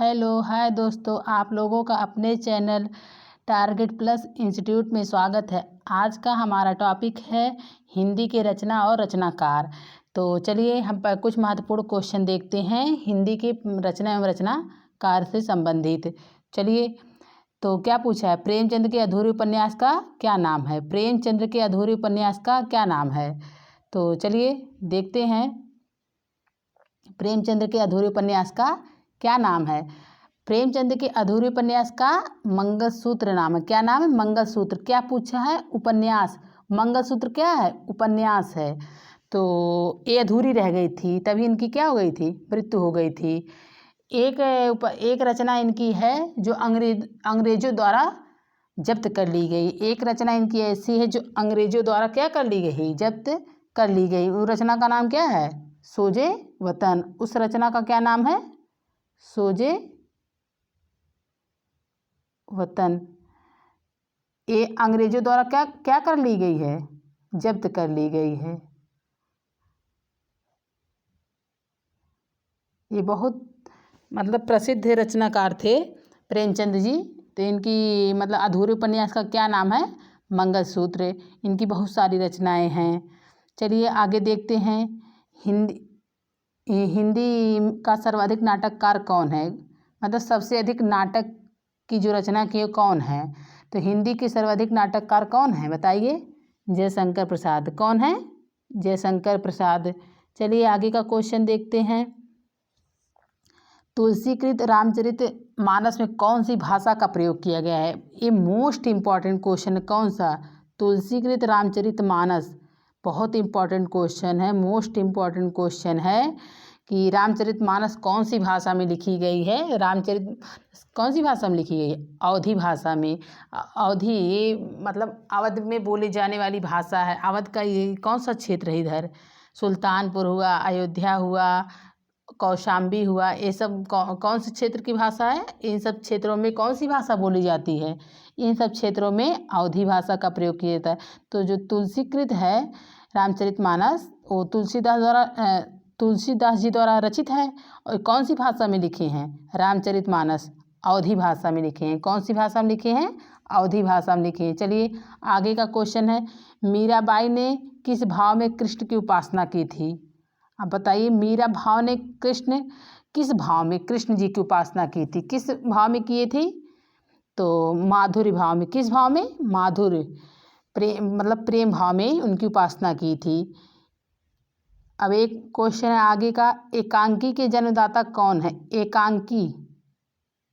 Hello hi दोस्तों, आप लोगों का अपने चैनल टारगेट प्लस इंस्टीट्यूट में स्वागत है। आज का हमारा टॉपिक है हिंदी के रचना और रचनाकार। तो चलिए हम पर कुछ महत्वपूर्ण क्वेश्चन देखते हैं हिंदी की रचना एवं रचनाकार से संबंधित। चलिए, तो क्या पूछा है, प्रेमचंद के अधूरे उपन्यास का क्या नाम है? प्रेमचंद के अधूरे उपन्यास का क्या नाम है? तो चलिए देखते हैं प्रेमचंद के अधूरे उपन्यास का क्या नाम है। प्रेमचंद के अधूरे उपन्यास का मंगलसूत्र नाम है। क्या नाम है? मंगलसूत्र। क्या पूछा है? उपन्यास। मंगलसूत्र क्या है? उपन्यास है। तो ये अधूरी रह गई थी, तभी इनकी क्या हो गई थी? मृत्यु हो गई थी। एक रचना इनकी है जो अंग्रेजों द्वारा जब्त कर ली गई। एक रचना इनकी ऐसी है जो अंग्रेजों द्वारा क्या कर ली गई? जब्त कर ली गई। उस रचना का नाम क्या है? सोजे वतन। उस रचना का क्या नाम है? सोजे वतन। ये अंग्रेजों द्वारा क्या क्या कर ली गई है? जब्त कर ली गई है। ये बहुत प्रसिद्ध रचनाकार थे प्रेमचंद जी। तो इनकी अधूरे उपन्यास का क्या नाम है? मंगलसूत्र। इनकी बहुत सारी रचनाएं हैं। चलिए आगे देखते हैं। हिंदी का सर्वाधिक नाटककार कौन है? सबसे अधिक नाटक की जो रचना की कौन है? तो हिंदी के सर्वाधिक नाटककार कौन है बताइए? जयशंकर प्रसाद। कौन है? जयशंकर प्रसाद। चलिए आगे का क्वेश्चन देखते हैं। तुलसीकृत रामचरित मानस में कौन सी भाषा का प्रयोग किया गया है? ये मोस्ट इम्पॉर्टेंट क्वेश्चन है। कौन सा? तुलसीकृत रामचरित मानस बहुत इम्पॉर्टेंट क्वेश्चन है। मोस्ट इम्पॉर्टेंट क्वेश्चन है कि रामचरित मानस कौन सी भाषा में लिखी गई है? रामचरित कौन सी भाषा में लिखी गई है? अवधी भाषा में। अवधी ये अवध में बोली जाने वाली भाषा है। अवध का ये कौन सा क्षेत्र है? इधर सुल्तानपुर हुआ, अयोध्या हुआ, कौशाम्बी हुआ, ये सब कौन से क्षेत्र की भाषा है? इन सब क्षेत्रों में कौन सी भाषा बोली जाती है? इन सब क्षेत्रों में अवधी भाषा का प्रयोग किया जाता है। तो जो तुलसीकृत है रामचरितमानस, वो तुलसीदास जी द्वारा रचित है। और कौन सी भाषा में लिखे हैं? रामचरितमानस अवधी भाषा में लिखे हैं। कौन सी भाषा में लिखे हैं? अवधी भाषा में लिखे हैं। चलिए आगे का क्वेश्चन है, मीराबाई ने किस भाव में कृष्ण की उपासना की थी? अब बताइए, मीरा भाव ने किस भाव में कृष्ण जी की उपासना की थी? किस भाव में किए थी? तो माधुर्य भाव में। किस भाव में? माधुर्य प्रेम भाव में उनकी उपासना की थी। अब एक क्वेश्चन है आगे का, एकांकी के जन्मदाता कौन है?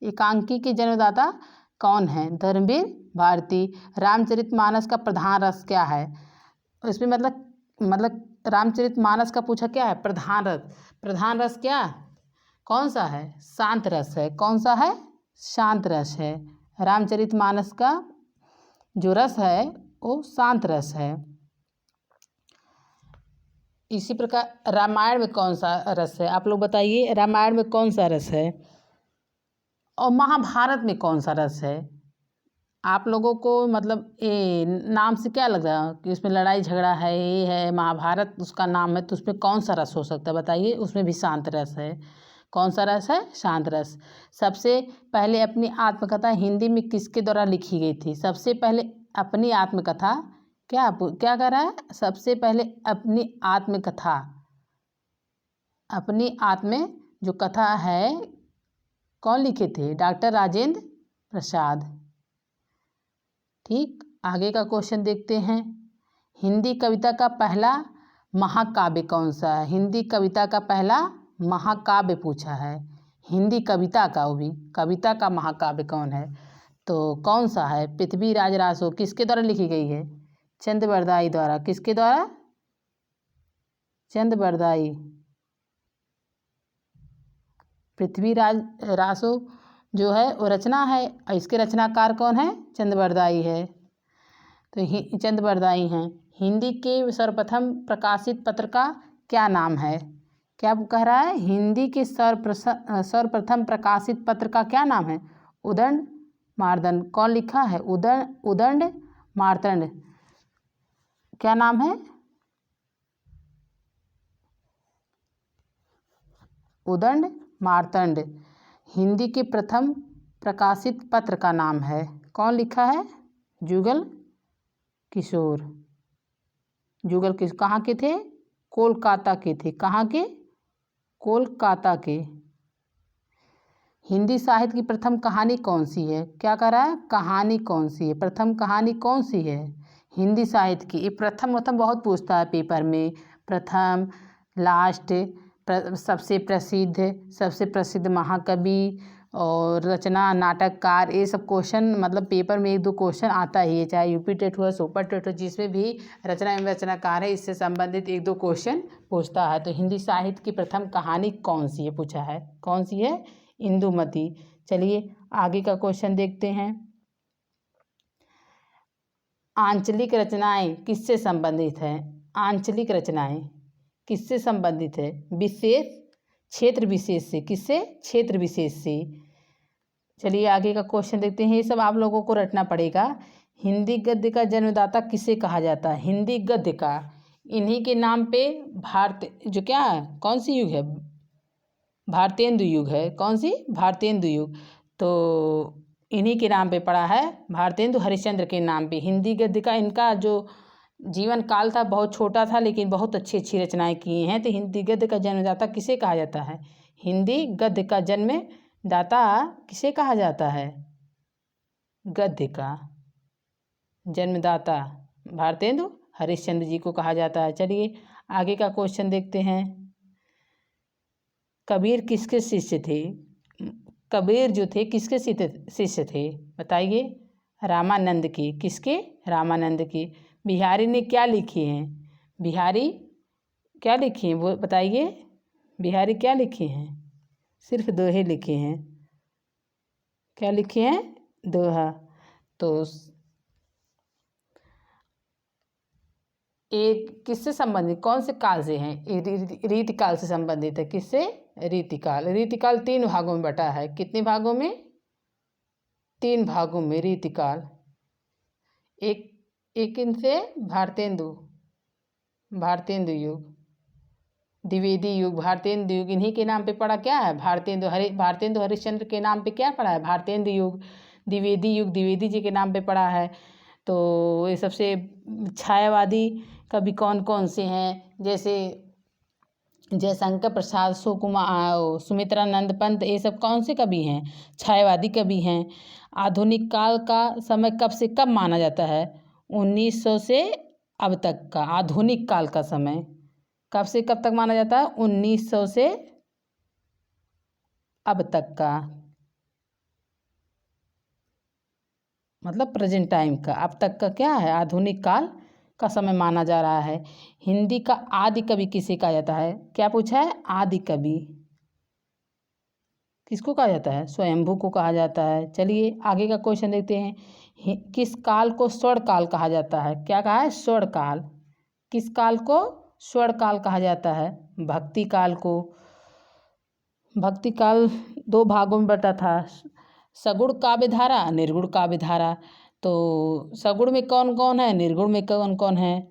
एकांकी के जन्मदाता कौन है? धर्मवीर भारती। रामचरितमानस का प्रधान रस क्या है? इसमें रामचरितमानस का पूछा क्या है? प्रधान रस क्या? कौन सा है? शांत रस है। कौन सा है? शांत रस है। रामचरितमानस का जो रस है वो शांत रस है। इसी प्रकार रामायण में कौन सा रस है? आप लोग बताइए, रामायण में कौन सा रस है? और महाभारत में कौन सा रस है? आप लोगों को ये नाम से क्या लग रहा है कि उसमें लड़ाई झगड़ा है, ये है, महाभारत उसका नाम है, तो उसमें कौन सा रस हो सकता है बताइए? उसमें भी शांत रस है। कौन सा रस है? शांत रस। सबसे पहले अपनी आत्मकथा हिंदी में किसके द्वारा लिखी गई थी? सबसे पहले अपनी आत्मकथा क्या कर रहा है? सबसे पहले अपनी आत्म जो कथा है कौन लिखे थे? डॉक्टर राजेंद्र प्रसाद। ठीक, आगे का क्वेश्चन देखते हैं। हिंदी कविता का पहला महाकाव्य कौन सा है? हिंदी कविता का पहला महाकाव्य पूछा है। हिंदी कविता का, वो भी कविता का महाकाव्य कौन है? तो कौन सा है? पृथ्वीराज रासो। किसके द्वारा लिखी गई है? चंद बरदाई द्वारा। किसके द्वारा? चंद बरदाई। पृथ्वीराज रासो जो है वो रचना है, और इसके रचनाकार कौन है? चंद बरदाई है। तो चंद बरदाई हैं। हिंदी के सर्वप्रथम प्रकाशित पत्र का क्या नाम है? क्या कह रहा है? हिंदी के सर्वप्रथम प्रकाशित पत्र का क्या नाम है? उदंड मार्तंड। कौन लिखा है? उदंड मार्तंड। क्या नाम है? उदंड मार्तंड। हिंदी के प्रथम प्रकाशित पत्र का नाम है? कौन लिखा है? जुगल किशोर। जुगल किशोर कहाँ के थे? कोलकाता के थे। कहाँ के? कोलकाता के। हिंदी साहित्य की प्रथम कहानी कौन सी है? क्या कह रहा है? कहानी कौन सी है? प्रथम कहानी कौन सी है हिंदी साहित्य की? ये प्रथम बहुत पूछता है पेपर में। प्रथम, लास्ट, सबसे प्रसिद्ध महाकवि और रचना, नाटककार, ये सब क्वेश्चन मतलब पेपर में 1-2 क्वेश्चन आता ही है, चाहे यूपी टेट हो, सुपर टेट हो, जिसमें भी रचना एवं रचनाकार है इससे संबंधित 1-2 क्वेश्चन पूछता है। तो हिंदी साहित्य की प्रथम कहानी कौन सी है पूछा है? कौन सी है? इंदुमती। चलिए आगे का क्वेश्चन देखते हैं। आंचलिक रचनाएं किससे संबंधित है? आंचलिक रचनाएं किससे संबंधित है? विशेष, क्षेत्र विशेष से। किससे? क्षेत्र विशेष से। चलिए आगे का क्वेश्चन देखते हैं। ये सब आप लोगों को रटना पड़ेगा। हिंदी गद्य का जन्मदाता किसे कहा जाता है? हिंदी गद्य का, इन्हीं के नाम पे भारत जो क्या है, कौन सी युग है? भारतेंदु युग है। कौन सी? भारतेंदु युग। तो इन्हीं के नाम पे पड़ा है, भारतेंदु हरिश्चंद्र के नाम पे। हिंदी गद्य का इनका जो जीवन काल था बहुत छोटा था, लेकिन बहुत अच्छी अच्छी रचनाएं की हैं। तो हिंदी गद्य का जन्मदाता किसे कहा जाता है? हिंदी गद्य का जन्मदाता किसे कहा जाता है? गद्य का जन्मदाता भारतेंदु हरिश्चंद्र जी को कहा जाता है। चलिए आगे का क्वेश्चन देखते हैं। कबीर किसके शिष्य थे? कबीर जो थे किसके शिष्य थे? बताइए। रामानंद के। किसके? रामानंद के। बिहारी ने क्या लिखे हैं? बिहारी क्या लिखे हैं वो बताइए। बिहारी क्या लिखे हैं? सिर्फ दोहे लिखे हैं। क्या लिखे हैं? दोहा। तो एक किससे संबंधित, कौन से काल से हैं? रीतिकाल से संबंधित है। किससे? रीतिकाल। रीतिकाल 3 भागों में बटा है। कितने भागों में? 3 भागों में रीतिकाल। एक इनसे भारतेंदु युग, द्विवेदी युग, भारतेंदु युग, इन्हीं के नाम पे पड़ा क्या है? भारतेंदु हरिश्चंद्र के नाम पे क्या पड़ा है? भारतेंदु युग। द्विवेदी युग द्विवेदी जी के नाम पे पड़ा है। तो ये सबसे छायावादी कवि कौन कौन से हैं? जैसे जयशंकर प्रसाद, सुकुमार, सुमित्रानंद पंत, ये सब कौन से कवि हैं? छायावादी कवि हैं। आधुनिक काल का समय कब से कब माना जाता है? 1900 से अब तक का आधुनिक काल का समय कब से कब तक माना जाता है? 1900 से अब तक का, मतलब प्रेजेंट टाइम का। अब तक का क्या है? आधुनिक काल का समय माना जा रहा है। हिंदी का आदि कवि किसे कहा जाता है? क्या पूछा है? आदि कवि किसको कहा जाता है? स्वयंभू को कहा जाता है। चलिए आगे का क्वेश्चन देखते हैं। किस काल को स्वर्ण काल कहा जाता है? क्या कहा है? स्वर्ण काल। किस काल को स्वर्ण काल कहा जाता है? भक्ति काल को। भक्ति काल 2 भागों में बटा था, सगुण काव्य धारा, निर्गुण काव्य धारा। तो सगुण में कौन कौन है? निर्गुण में कौन कौन है?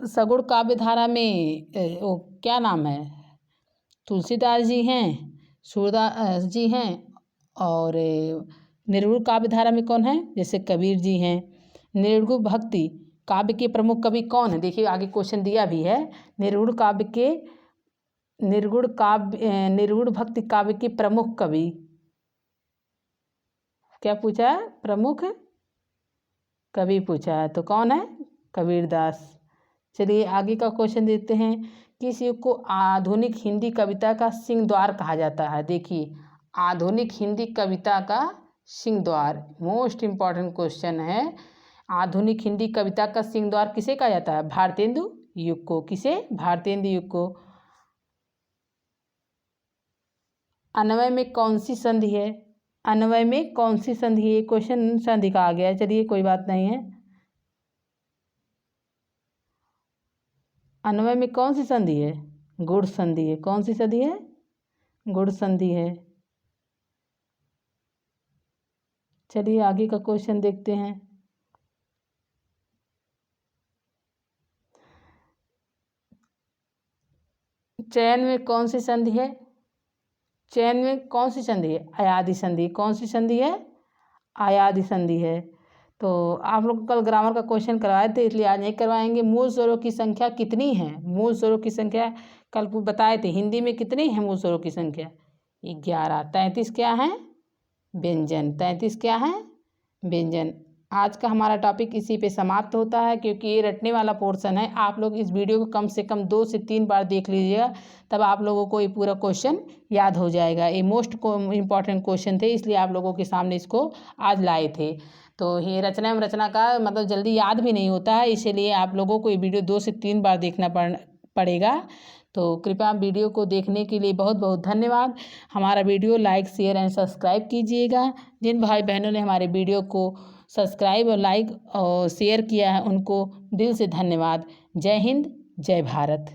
सगुण काव्य धारा में वो क्या नाम है? तुलसीदास जी हैं, सूरदास जी हैं। और निर्गुण काव्य धारा में कौन है? जैसे कबीर जी हैं। निर्गुण भक्ति काव्य के प्रमुख कवि कौन है? देखिए आगे क्वेश्चन दिया भी है। निर्गुण भक्ति काव्य के प्रमुख कवि, क्या पूछा है? प्रमुख कवि पूछा है। तो कौन है? कबीरदास। चलिए आगे का क्वेश्चन देखते हैं। किस युग को आधुनिक हिंदी कविता का सिंहद्वार कहा जाता है? देखिए आधुनिक हिंदी कविता का सिंहद्वार मोस्ट इम्पॉर्टेंट क्वेश्चन है। आधुनिक हिंदी कविता का सिंहद्वार किसे कहा जाता है? भारतेंदु युग को। किसे? भारतेंदु युग को। अन्वय में कौन सी संधि है? अन्वय में कौन सी संधि है? क्वेश्चन संधि का आ गया है। चलिए कोई बात नहीं है। अन्वय में कौन सी संधि है? गुण संधि है। कौन सी संधि है? गुण संधि है। चलिए आगे का क्वेश्चन देखते हैं। चयन में कौन सी संधि है? चयन में कौन सी संधि है? अयादि संधि। कौन सी संधि है? अयादि संधि है। तो आप लोग को कल ग्रामर का क्वेश्चन करवाए थे, इसलिए आज नहीं करवाएंगे। मूल स्वरों की संख्या कितनी है? मूल स्वरों की संख्या कल बताए थे। हिंदी में कितनी है मूल स्वरों की संख्या? 11। 33 क्या है? व्यंजन। 33 क्या है? व्यंजन। आज का हमारा टॉपिक इसी पे समाप्त होता है, क्योंकि ये रटने वाला पोर्शन है। आप लोग इस वीडियो को कम से कम 2 से 3 बार देख लीजिएगा, तब आप लोगों को ये पूरा क्वेश्चन याद हो जाएगा। ये मोस्ट इम्पॉर्टेंट क्वेश्चन थे, इसलिए आप लोगों के सामने इसको आज लाए थे। तो ये रचना एवं रचना का मतलब जल्दी याद भी नहीं होता है, इसीलिए आप लोगों को ये वीडियो 2 से 3 बार देखना पड़ेगा। तो कृपया विडियो को देखने के लिए बहुत बहुत धन्यवाद। हमारा video like, share and subscribe कीजिएगा। जिन भाई बहनों ने हमारे वीडियो को सब्सक्राइब और लाइक और शेयर किया है, उनको दिल से धन्यवाद। जय हिंद, जय भारत।